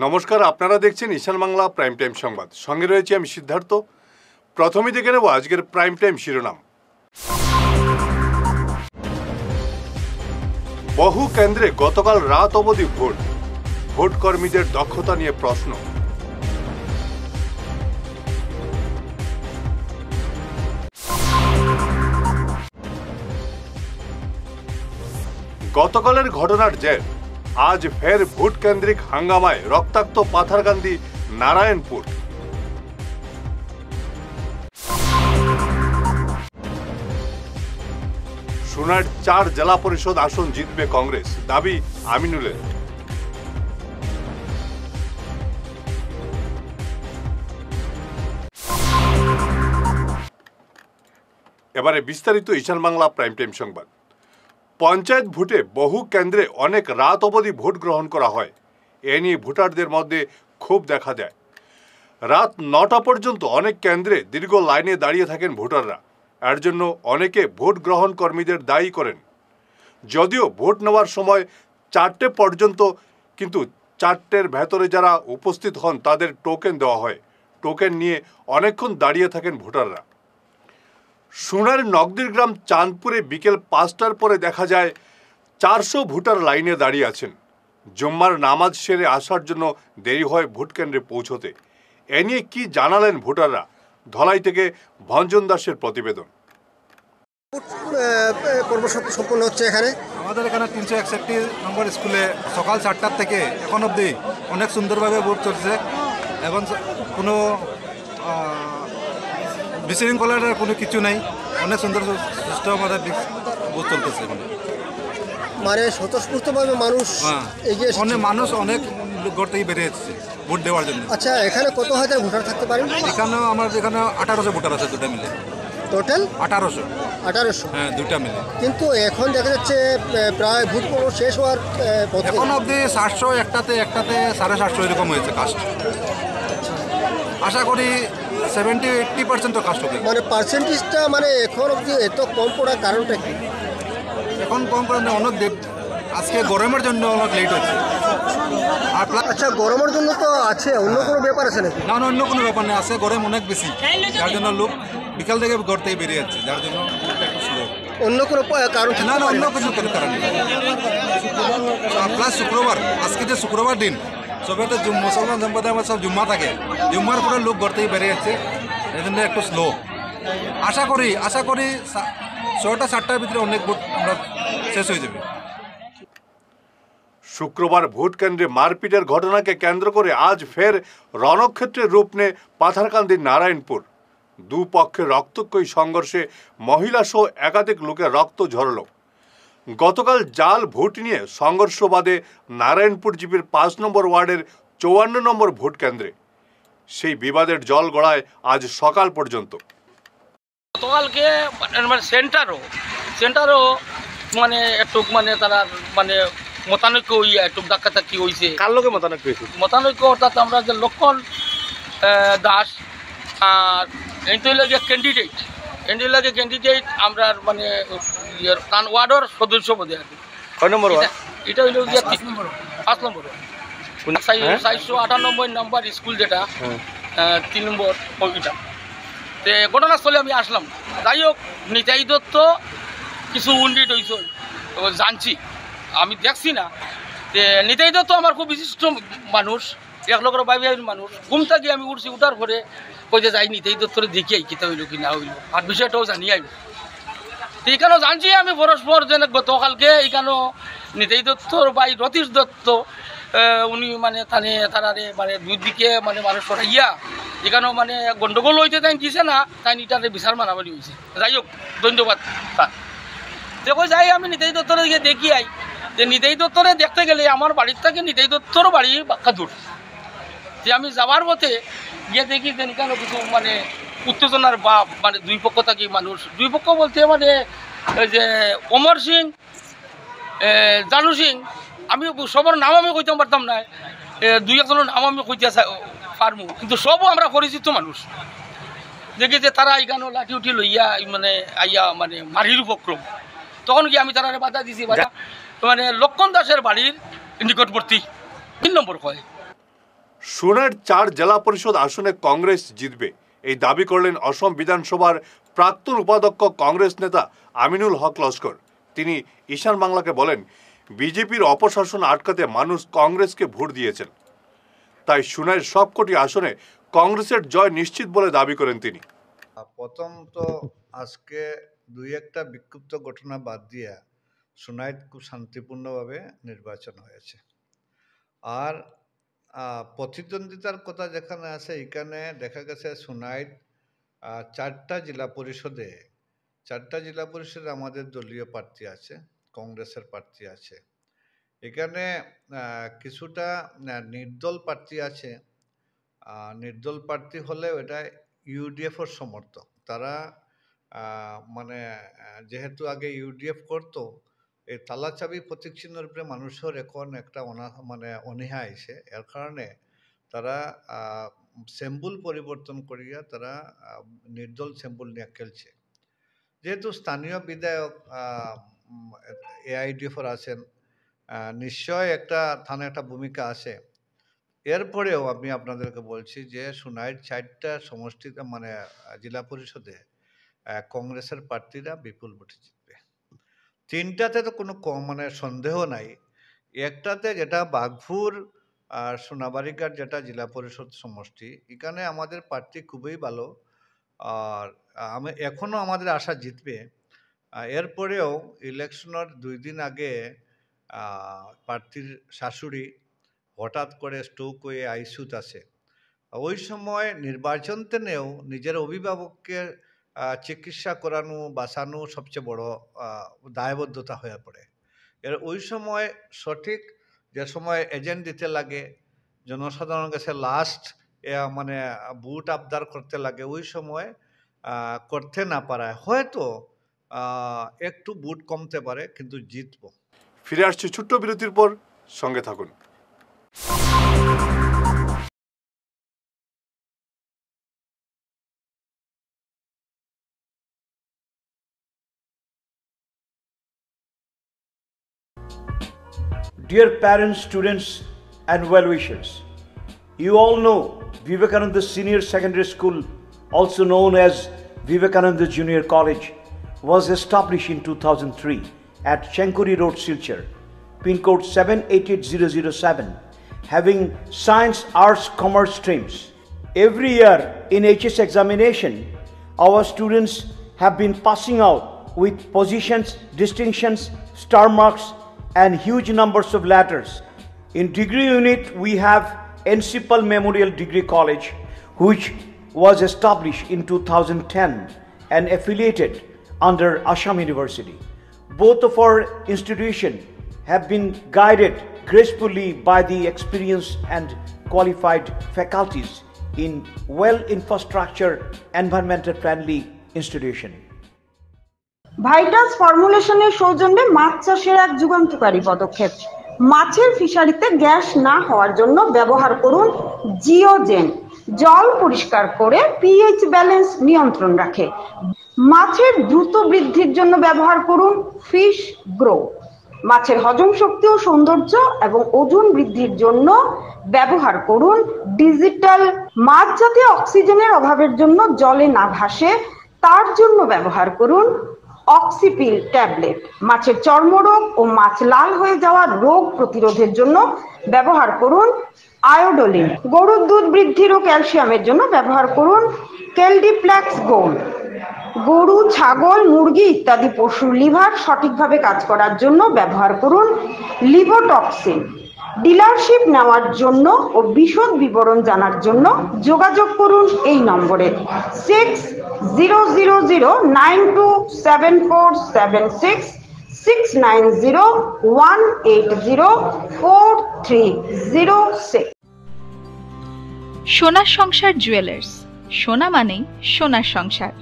নমস্কার, আপনারা দেখছেন ঈশান বাংলা প্রাইম টাইম সংবাদ। সঙ্গে রয়েছে আমি সিদ্ধার্থ। প্রথমেই দেখে নেব আজকের প্রাইম টাইম শিরোনাম। বহু কেন্দ্রে গতকাল রাত অবধি ভোট কর্মীদের দক্ষতা নিয়ে প্রশ্ন। গতকালের ঘটনার জের আজ ফের ভোট কেন্দ্রিক হাঙ্গামায় রক্তাক্ত পাথারকান্দি নারায়ণপুর। সোনার 4 জেলা পরিষদ আসন জিতবে কংগ্রেস, দাবি আমিনুলের। এবারে বিস্তারিত ঈশান বাংলা প্রাইম টাইম সংবাদ। পঞ্চায়েত ভোটে বহু কেন্দ্রে অনেক রাত অবধি ভোট গ্রহণ করা হয়। এ নিয়ে ভোটারদের মধ্যে ক্ষোভ দেখা দেয়। রাত 9টা পর্যন্ত অনেক কেন্দ্রে দীর্ঘ লাইনে দাঁড়িয়ে থাকেন ভোটাররা। এর জন্য অনেকে ভোট গ্রহণ কর্মীদের দায়ী করেন। যদিও ভোট নেওয়ার সময় 4টে পর্যন্ত, কিন্তু 4টের ভেতরে যারা উপস্থিত হন তাদের টোকেন দেওয়া হয়। টোকেন নিয়ে অনেকক্ষণ দাঁড়িয়ে থাকেন ভোটাররা। সোনার নগদীর গ্রাম চাঁদপুরে বিকেল 5টার পরে দেখা যায় 400 ভোটার লাইনে দাঁড়িয়ে আছেন। জুম্মার নামাজ সেরে আসার জন্য দেরি হয় ভোট কেন্দ্রে পৌঁছতে। এ নিয়ে কি জানালেন ভোটাররা? ধলাই থেকে ভঞ্জন দাসের প্রতিবেদন। সম্পূর্ণ হচ্ছে আমাদের এখানে 361 নম্বর স্কুলে সকাল 4টার থেকে এখন অবধি অনেক সুন্দরভাবে ভোট চলছে। এখন কোনো বিশৃঙ্খলার কোনো কিছু নেই, অনেক সুন্দর সুস্থ আমাদের ভোট চলতেছে। মানে স্বতঃস্ফূর্তভাবে মানুষ অনেক ঘর থেকে বেরিয়ে এসেছে ভোট দেওয়ার জন্য। আচ্ছা, এখানে কত হাজার ভোটার থাকতে পারেন? এখানে আমাদের এখানে 1800 ভোটার আছে, দুটা মিলে। টোটাল 1800? হ্যাঁ, দুটা মিলে। কিন্তু এখন দেখা যাচ্ছে প্রায় ভোট পর্ব শেষ হওয়ার পথে। এখন অবধি 700, একটাতে 750 এরকম হয়েছে কাস্ট। আশা করি 70-80% তো কাস্ট হবে। মানে পার্সেন্টেজটা মানে এখন অবধি এত কম পড়ার কারণটা কি? এখন কম পড়ে অনেক আজকে গরমের জন্য অনেক লেট হচ্ছে। আর আচ্ছা, গরমের জন্য তো আছে, অন্য কোনো ব্যাপার আছে নাকি? না, অন্য কোনো ব্যাপার নেই, আছে গরম অনেক বেশি, যার জন্য লোক বিকাল থেকে ঘর থেকে বেরিয়ে যাচ্ছে, যার জন্য একটু স্লো। অন্য কোনো কারণ? না, অন্য কিছু কারণ নেই। প্লাস শুক্রবার, আজকে যে শুক্রবার দিন, সবে তো মুসলমান সম্প্রদায় আমার সব জুম্মা থাকে, জুম্মার পরে লোক ঘর থেকে বেরিয়ে যাচ্ছে, এই জন্য একটু স্লো। আশা করি 6টা-7টার ভিতরে অনেক ভোট আমরা শেষ হয়ে যাবে। শুক্রবার ভোট কেন্দ্রে মারপিটের ঘটনাকে কেন্দ্র করে আজ ফের রণক্ষেত্রের রূপ নেয় পাথারকান্দির নারায়ণপুর। দুপক্ষের রক্তক্ষয়ী সংঘর্ষে মহিলা সহ একাধিক লোকের রক্ত ঝরল। গতকাল জাল ভোট নিয়ে সংঘর্ষ বাদে নারায়ণপুর জিপির 5 নম্বর ওয়ার্ডের 54 নম্বর ভোট কেন্দ্রে। সেই বিবাদের জল গড়ায় আজ সকাল পর্যন্ত। গতকালকে মানে সেন্টারও মানে একটু মানে তারা মানে মতানৈক্য একটু ধাক্কাধাক্কি হয়েছে। কার লোকে মতানৈক্য হয়েছে? মতানৈক্য অর্থাৎ আমরা যে লক্ষণ দাস আর ক্যান্ডিডেট আমরা মানে ওয়ার্ডের সদস্য বোধ আর কি। কয় নম্বর ওয়ার্ড? এটা হইল 5 নম্বর 498 নম্বর স্কুল, যেটা 3 নম্বর ওইটা। তো ঘটনাস্থলে আমি আসলাম। যাই হোক, নিতাই দত্ত কিছু উন্ডিট হয়েছে জানছি, আমি দেখছি না। নিতাই দত্ত আমার খুব বিশিষ্ট মানুষ, এক লোকের বাইরে মানুষ। ঘুম থেকে আমি উঠছি, উঠার পরে কইতে যাই নিতাই দত্তরে দেখি আই কিতা হইল কি না হইল, আর বিষয়টাও জানি আইব। তো এখানেও জানছি আমি পরস্পর যেন গতকালকে এখানেও নিতাই দত্তর ভাই রতীশ দত্ত উনি মানে তারারে মানে দুই দিকে মানে মানুষ পড়াইয়া এখানেও মানে গন্ডগোল হইতে তাই দিছে না, তাই এটারে বিচার মানাবাড়ি হয়েছে। যাই হোক, ধন্যবাদ। দেখো যাই আমি নিতাই দত্তরে গিয়ে দেখি আই যে নিতাই দত্তরে দেখতে গেলে আমার বাড়ির থেকে নিতাই দত্তর বাড়ি বাক্কা দূর। যে আমি যাওয়ার পথে গিয়ে দেখি যে এখানে কিছু মানে উত্তেজনার বা মানে দুই পক্ষ থাকি মানুষ, দুই পক্ষ বলতে মানে যে অমর সিং, জানু সিং, আমি সবার নাম আমি কইতে পারতাম না, 2-1জনের নাম আমি কইতে পারবো, কিন্তু সবও আমরা পরিচিত মানুষ। দেখি যে তারা এখানে লাঠি উঠি লইয়া মানে আইয়া মানে মারির উপক্রম। তখন কি আমি তারা বাধা দিছি, মানে লক্ষণ দাসের বাড়ির নিকটবর্তী 3 নম্বর কয়। সোনার 4 জেলা পরিষদ আসনে কংগ্রেস জিতবে এই দাবি করলেন অসম বিধানসভার প্রাক্তন উপাধ্যক্ষ কংগ্রেস নেতা আমিনুল হক লস্কর। তিনি ঈশান বাংলাকে বলেন, বিজেপির অপশাসন আটকাতে মানুষ কংগ্রেসকে ভোট দিয়েছেন, তাই সোনার সবকটি আসনে কংগ্রেসের জয় নিশ্চিত বলে দাবি করেন তিনি। প্রথম তো আজকে দুই একটা বিক্ষিপ্ত ঘটনা বাদ দিয়ে সোনাইত খুব শান্তিপূর্ণভাবে নির্বাচন হয়েছে। আর প্রতিদ্বন্দ্বিতার কথা যেখানে আছে এখানে দেখা গেছে সোনাইত 4টা জেলা পরিষদে আমাদের দলীয় প্রার্থী আছে, কংগ্রেসের প্রার্থী আছে। এখানে কিছুটা নির্দল প্রার্থী আছে। নির্দল প্রার্থী হলেও এটা ইউডিএফের সমর্থক। তারা মানে যেহেতু আগে ইউডিএফ করতো, এই তালাচাবি প্রতীক চিহ্নের উপরে মানুষের এখন একটা অনীহা আইছে। এর কারণে তারা সিম্বল পরিবর্তন করিয়া তারা নির্দল সিম্বল নিয়ে খেলছে। যেহেতু স্থানীয় বিধায়ক এআইডিএফের আছেন, নিশ্চয় একটা থানে একটা ভূমিকা আছে। এরপরেও আমি আপনাদেরকে বলছি যে সোনাইর 4টা সমষ্টিতে জেলা পরিষদে কংগ্রেসের প্রার্থীরা বিপুল ভোটে জিতবে। 3টাতে তো কোনো সন্দেহ নাই। একটাতে যেটা বাঘপুর আর সোনাবাড়িঘাট যেটা জেলা পরিষদ সমষ্টি, এখানে আমাদের প্রার্থী খুবই ভালো। আর এখনো আমাদের আশা জিতবে। এরপরেও ইলেকশনের 2 দিন আগে প্রার্থীর শাশুড়ি হঠাৎ করে স্ট্রোক হয়ে আইসিইউতে আছে। ওই সময় নির্বাচন তেনেও নিজের অভিভাবককে চিকিৎসা করানো বাঁচানো সবচেয়ে বড় দায়বদ্ধতা হয়ে পড়ে। ওই সময় সঠিক যে সময় এজেন্ট দিতে লাগে, জনসাধারণের কাছে লাস্ট বুট আবদার করতে লাগে, ওই সময় করতে না পারায় হয়তো একটু বুট কমতে পারে, কিন্তু জিতবো। ফিরে আসছি ছোট্ট বিরতির পর, সঙ্গে থাকুন। Dear parents, students and well-wishers, you all know Vivekananda Senior Secondary School, also known as Vivekananda Junior College, was established in 2003 at Chenkuri Road, Silchar, pin code 788007, having science, arts, commerce streams. Every year in HS examination, our students have been passing out with positions, distinctions, star marks, and huge numbers of letters. In degree unit, we have Encipal Memorial Degree College, which was established in 2010 and affiliated under Assam University. Both of our institutions have been guided gracefully by the experienced and qualified faculties in well-infrastructure, environmental-friendly institution. Vital ফর্মুলেশনের সৌজন্যে মাছ চাষের এক যুগান্তকারী পদক্ষেপ। মাছের ফিশারিতে gas না হওয়ার জন্য ব্যবহার করুন জিওজেন। জল পরিষ্কার করে পিএইচ ব্যালেন্স নিয়ন্ত্রণ রাখে। মাছের দ্রুত বৃদ্ধির জন্য ব্যবহার করুন ফিশ গ্রো। মাছের হজম শক্তি ও সৌন্দর্য এবং ওজন বৃদ্ধির জন্য ব্যবহার করুন ডিজিটাল। মাছ যাতে অক্সিজেনের অভাবের জন্য জলে না ভাসে তার জন্য ব্যবহার করুন অক্সিপিল ট্যাবলেট। মাছের চর্মরোগ ও মাছ লাল হয়ে যাওয়ার রোগ প্রতিরোধের জন্য ব্যবহার করুন আয়োডোলিন। গরুর দুধ বৃদ্ধির ও ক্যালসিয়ামের জন্য ব্যবহার করুন কেলডিপ্লেক্স গোল্ড। গরু, ছাগল, মুরগি ইত্যাদি পশুর লিভার সঠিকভাবে কাজ করার জন্য ব্যবহার করুন লিভোটক্সিন। ডিলারশিপ নেওয়ার জন্য ও বিশদ বিবরণ জানার জন্য যোগাযোগ করুন এই নম্বরে 6000927476 6901804306। সোনার সংসার জুয়েলার্স, সোনা মানেই সোনার সংসার।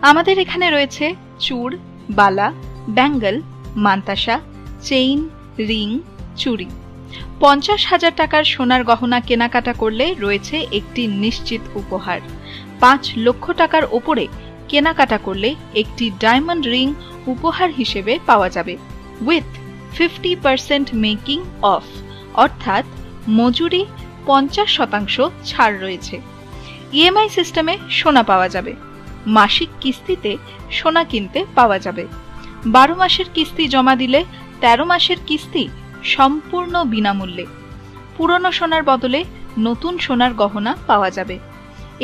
আমাদের এখানে রয়েছে চূড়, বালা, ব্যাঙ্গল, মান্তাসা, চেইন, রিং, চুড়ি। 50,000 টাকার সোনার গহনা কেনাকাটা করলে রয়েছে একটি নিশ্চিত উপহার। 5 লক্ষ টাকার ওপরে কেনাকাটা করলে একটি ডায়মন্ড রিং উপহার হিসেবে পাওয়া যাবে উইথ 50% মেকিং অফ, অর্থাৎ মজুরি 50% ছাড় রয়েছে। ইএমআই সিস্টেমে সোনা পাওয়া যাবে। মাসিক কিস্তিতে সোনা কিনতে পাওয়া যাবে। 12 মাসের কিস্তি জমা দিলে 13 মাসের কিস্তি সম্পূর্ণ বিনামূল্যে। পুরনো সোনার বদলে নতুন সোনার গহনা পাওয়া যাবে।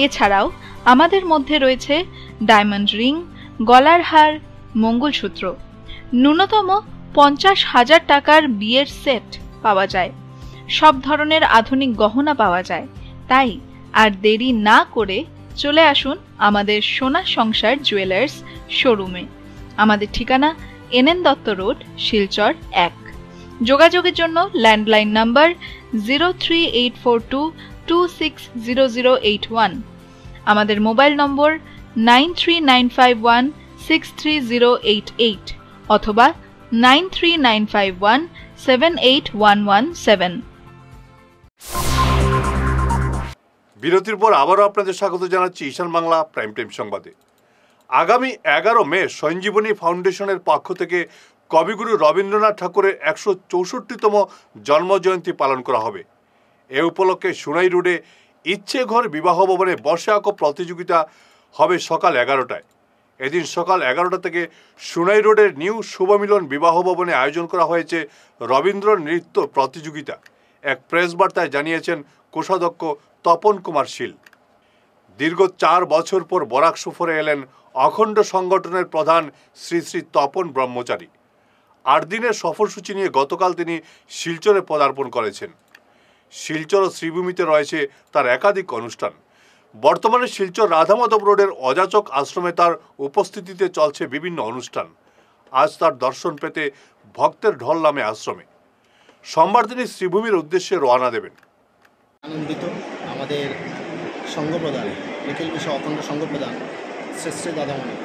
এছাড়াও আমাদের মধ্যে রয়েছে ডায়মন্ড রিং, গলার হার, মঙ্গলসূত্র। ন্যূনতম 50,000 টাকার বিয়ের সেট পাওয়া যায়। সব ধরনের আধুনিক গহনা পাওয়া যায়। তাই আর দেরি না করে চলে আসুন আমাদের সোনা সংসার জুয়েলার্স শোরুমে। আমাদের ঠিকানা NN দত্ত রোড, শিলচর 1। যোগাযোগের জন্য ল্যান্ডলাইন নাম্বার 03842260081, আমাদের মোবাইল নম্বর 9395163088 অথবা 9395178117। বিরতির পর আবারও আপনাদের স্বাগত জানাচ্ছি ঈশান বাংলা প্রাইম টাইম সংবাদে। আগামী 11 মে সঞ্জীবনী ফাউন্ডেশনের পক্ষ থেকে কবিগুরু রবীন্দ্রনাথ ঠাকুরের 164তম জন্মজয়ন্তী পালন করা হবে। এ উপলক্ষে সুনাই রোডে ইচ্ছে ঘর বিবাহ ভবনে বসে আঁকো প্রতিযোগিতা হবে সকাল 11টায়। এদিন সকাল 11টা থেকে সুনাই রোডের নিউ শুভমিলন বিবাহ ভবনে আয়োজন করা হয়েছে রবীন্দ্র নৃত্য প্রতিযোগিতা। এক প্রেস বার্তায় জানিয়েছেন কোষাধ্যক্ষ তপন কুমার শীল। দীর্ঘ 4 বছর পর বরাক সফরে এলেন অখণ্ড সংগঠনের প্রধান শ্রী শ্রী তপন ব্রহ্মচারী। 8 দিনের সফরসূচি নিয়ে গতকাল তিনি শিলচরে পদার্পণ করেছেন। শিলচর ও শ্রীভূমিতে রয়েছে তার একাধিক অনুষ্ঠান। বর্তমানে শিলচর রাধামাধব রোডের অযাচক আশ্রমে তার উপস্থিতিতে চলছে বিভিন্ন অনুষ্ঠান। আজ তার দর্শন পেতে ভক্তের ঢল নামে আশ্রমে। সোমবার তিনি শ্রীভূমির উদ্দেশ্যে রওনা দেবেন। আনন্দিত আমাদের সংঘ প্রধান, নিখিল বিশ্ব অখণ্ড সংঘ প্রধান শ্রী শ্রী দাদামণি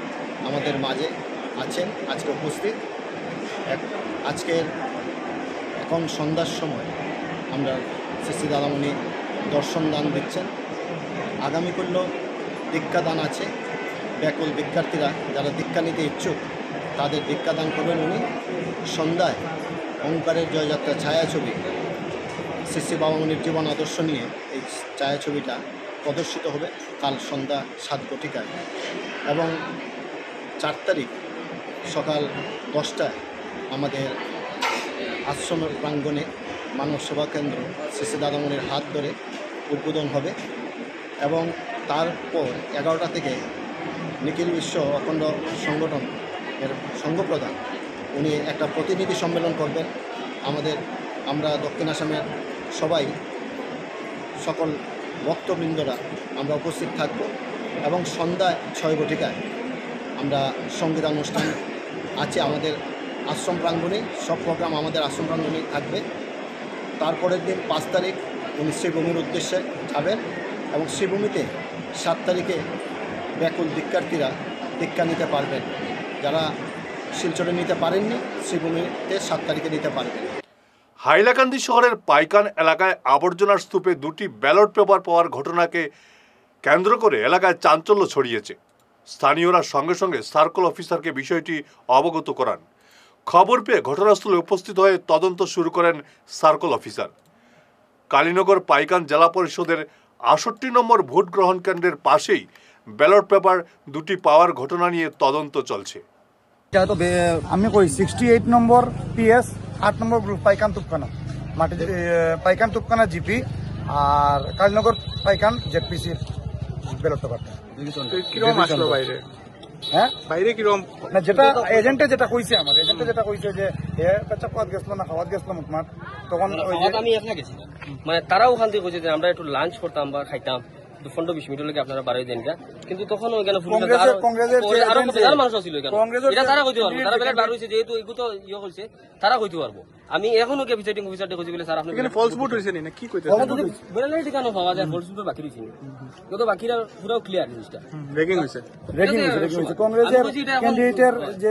আমাদের মাঝে আছেন, আজকে উপস্থিত। আজকের এখন সন্ধ্যার সময় আমরা শ্রী শ্রী দাদামণি দর্শন দান দিচ্ছেন। আগামীকাল দীক্ষাদান আছে। ব্যাকুল দীক্ষার্থীরা যারা দীক্ষা নিতে ইচ্ছুক তাদের দীক্ষাদান করবেন উনি। সন্ধ্যায় ওঙ্কারের জয়যাত্রা ছায়াছবি শ্রী শ্রী বাবামণির জীবন আদর্শ নিয়ে এই ছায়াছবিটা প্রদর্শিত হবে কাল সন্ধ্যা 7 ঘটিকায়। এবং 4 তারিখ সকাল 10টায় আমাদের আশ্রমের প্রাঙ্গণে মানব সেবা কেন্দ্র শ্রী শ্রী দাদামণির হাত ধরে উদ্বোধন হবে। এবং তারপর 11টা থেকে নিখিল বিশ্ব অখণ্ড সংগঠন এর সংঘপ্রধান উনি একটা প্রতিনিধি সম্মেলন করবেন। আমরা দক্ষিণ আসামের সবাই সকল ভক্তবৃন্দরা আমরা উপস্থিত থাকব। এবং সন্ধ্যায় 6 ঘটিকায় আমরা সঙ্গীত অনুষ্ঠান আছে আমাদের আশ্রম প্রাঙ্গণে। সব প্রোগ্রাম আমাদের আশ্রম প্রাঙ্গণে থাকবে। তারপরের দিন 5 তারিখ উনি শ্রীভূমির উদ্দেশ্যে যাবেন এবং শ্রীভূমিতে 7 তারিখে ব্যাকুল দীক্ষার্থীরা দীক্ষা নিতে পারবেন। যারা শিলচরে নিতে পারেননি শ্রীভূমিতে 7 তারিখে নিতে পারবেন। হাইলাকান্দি শহরের পাইকান এলাকায় আবর্জনার স্তূপে 2টি ব্যালট পেপার পাওয়ার ঘটনাকে কেন্দ্র করে এলাকায় চাঞ্চল্য ছড়িয়েছে। স্থানীয়রা সঙ্গে সঙ্গে সার্কেল অফিসারকে বিষয়টি অবগত করান। খবর পেয়ে ঘটনাস্থলে উপস্থিত হয়ে তদন্ত শুরু করেন সার্কেল অফিসার। কালীনগর পাইকান জেলা পরিষদের 68 নম্বর ভোট গ্রহণ কেন্দ্রের পাশেই ব্যালট পেপার 2টি পাওয়ার ঘটনা নিয়ে তদন্ত চলছে। আমি কই 68 নম্বর PS 8 নম্বর গ্রুপ পাইকান তুপখানা মাটি পাইকান তুপখানা জিপি আর কালীনগর পাইকান ZPC ব্যালট পেপারটা কিরকম আসলো বাইরে? হ্যাঁ বাইরে কিরকম না, যেটা এজেন্টে যেটা কইছে আমার এজেন্টে যেটা কইছে যে এ পেছাব খাওয়াত গেছিল না খাওয়াত গেছিল মুখমার তখন আমি একলা গেছি মানে তারা ওখান থেকে কইছে যে আমরা একটু লাঞ্চ করতাম বা খাইতাম 15-20 মিনিট লাগে আপনারা বাড়াই দেন কিন্তু তখন ওইখানে কংগ্রেসের মানুষ ছিল এটা তারা কইতে পারবো তারা বেলা বার হইছে যেহেতু এগুলো তো ইয়ে হইছে তারা কইতে পারবো। আমি এখনো কে প্রিসাইডিং অফিসারকে কইছি বলে স্যার আপনি এখানে ফলস ভোট হইছে না কি কইতে যদি বেলা ঠিকানো পাওয়া যায় ফলস ভোট বাকি রইছে কিন্তু বাকিরা পুরো ক্লিয়ার জিনিসটা রেগিং হইছে কংগ্রেসের ক্যান্ডিডেটের যে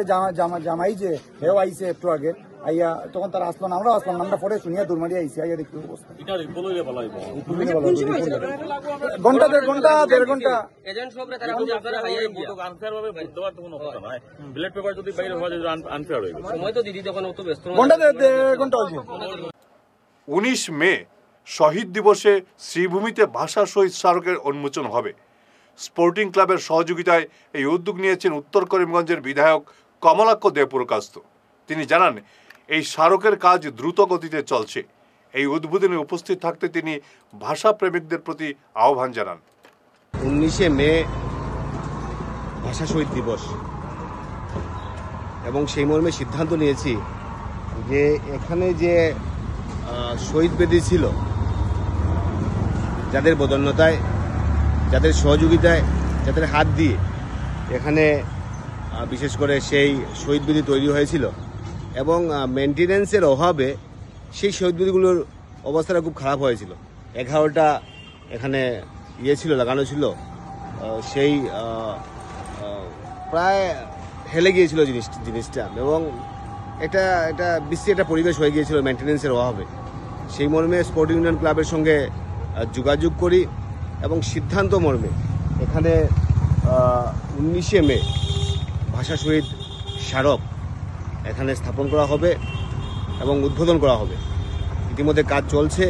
জামাই যে হেও আইছে একটু আগে আইয়া তখন তারা আসলো না, আমরা আসলাম আমরা পরে শুনিয়া দূরমারি আইসি আইয়া দেখতে অবস্থা ঘন্টা 1.5 ঘন্টা এজেন্ট সবরে তারা কইছে আপনারা আইয়া আনফেয়ার ভাবে ভোট দেওয়ার তো কোনো কথা নাই। ব্যালট পেপার যদি বাইরে হয় যদি আনফেয়ার হয়ে গেল সময় তো দিদি তখন অত ব্যস্ত ঘন্টা 1.5 ঘন্টা হইছে। 19 মে শহীদ দিবসে শ্রীভূমিতে ভাষা শহীদ স্মারকের উন্মোচন হবে। স্পোর্টিং ক্লাবের সহযোগিতায় এই উদ্যোগ নিয়েছেন উত্তর করিমগঞ্জের বিধায়ক কমলাক্ষ দেবপুরকাস্ত। তিনি জানান, এই স্মারকের কাজ দ্রুত গতিতে চলছে। এই উদ্বোধনে উপস্থিত থাকতে তিনি ভাষা প্রেমিকদের প্রতি আহ্বান জানান। 19শে মে ভাষা শহীদ দিবস এবং সেই মর্মে সিদ্ধান্ত নিয়েছি যে এখানে যে শহীদ বেদি ছিল, যাদের বদান্যতায়, যাদের সহযোগিতায়, যাদের হাত দিয়ে এখানে বিশেষ করে সেই শহীদ বেদি তৈরি হয়েছিল এবং মেনটেন্যান্সের অভাবে সেই শহীদ বেদিগুলোর অবস্থাটা খুব খারাপ হয়েছিল। 11টা এখানে ছিল, লাগানো ছিল, সেই প্রায় হেলে গিয়েছিল জিনিসটা এবং এটা বিশ্রী একটা পরিবেশ হয়ে গিয়েছিল মেনটেন্যান্সের অভাবে। সেই মর্মে স্পোর্টিং ইউনিয়ন ক্লাবের সঙ্গে যোগাযোগ করি এবং সিদ্ধান্ত মর্মে এখানে 19শে মে ভাষা শহীদ স্মারক এখানে স্থাপন করা হবে এবং উদ্বোধন করা হবে। ইতিমধ্যে কাজ চলছে,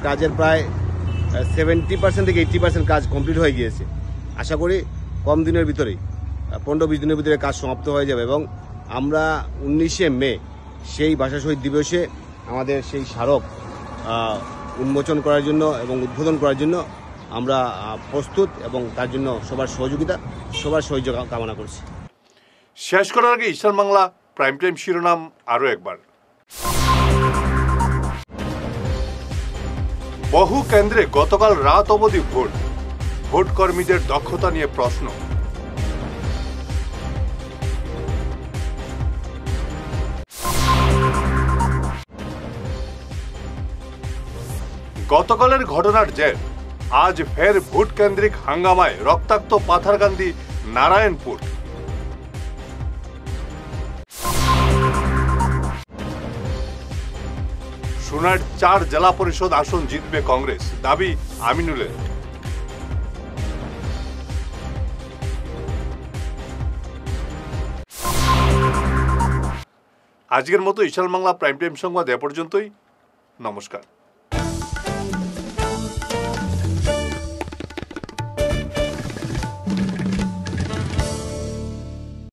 কাজের প্রায় 70% থেকে 80% কাজ কমপ্লিট হয়ে গিয়েছে। আশা করি কম দিনের ভিতরেই 15-20 দিনের ভিতরে কাজ সমাপ্ত হয়ে যাবে এবং আমরা 19শে মে সেই ভাষা শহীদ দিবসে আমাদের সেই স্মারক উন্মোচন করার জন্য এবং উদ্বোধন করার জন্য আমরা প্রস্তুত এবং তার জন্য সবার সহযোগিতা, সবার সহযোগ কামনা করছি। শেষ করার আগে ঈশান বাংলা প্রাইম টাইম শিরোনাম আরও একবার। বহু কেন্দ্রে গতকাল রাত অবধি ভোট কর্মীদের দক্ষতা নিয়ে প্রশ্ন। গতকালের ঘটনার জের আজ ফের ভোট কেন্দ্রিক হাঙ্গামায় রক্তাক্ত পাথারকান্দি নারায়ণপুর। সোনার 4 জেলা পরিষদ আসন জিতবে কংগ্রেস, দাবি আমিনুলের। আজকের মতো ঈশান বাংলা প্রাইম টাইম সংবাদ এ পর্যন্তই। নমস্কার।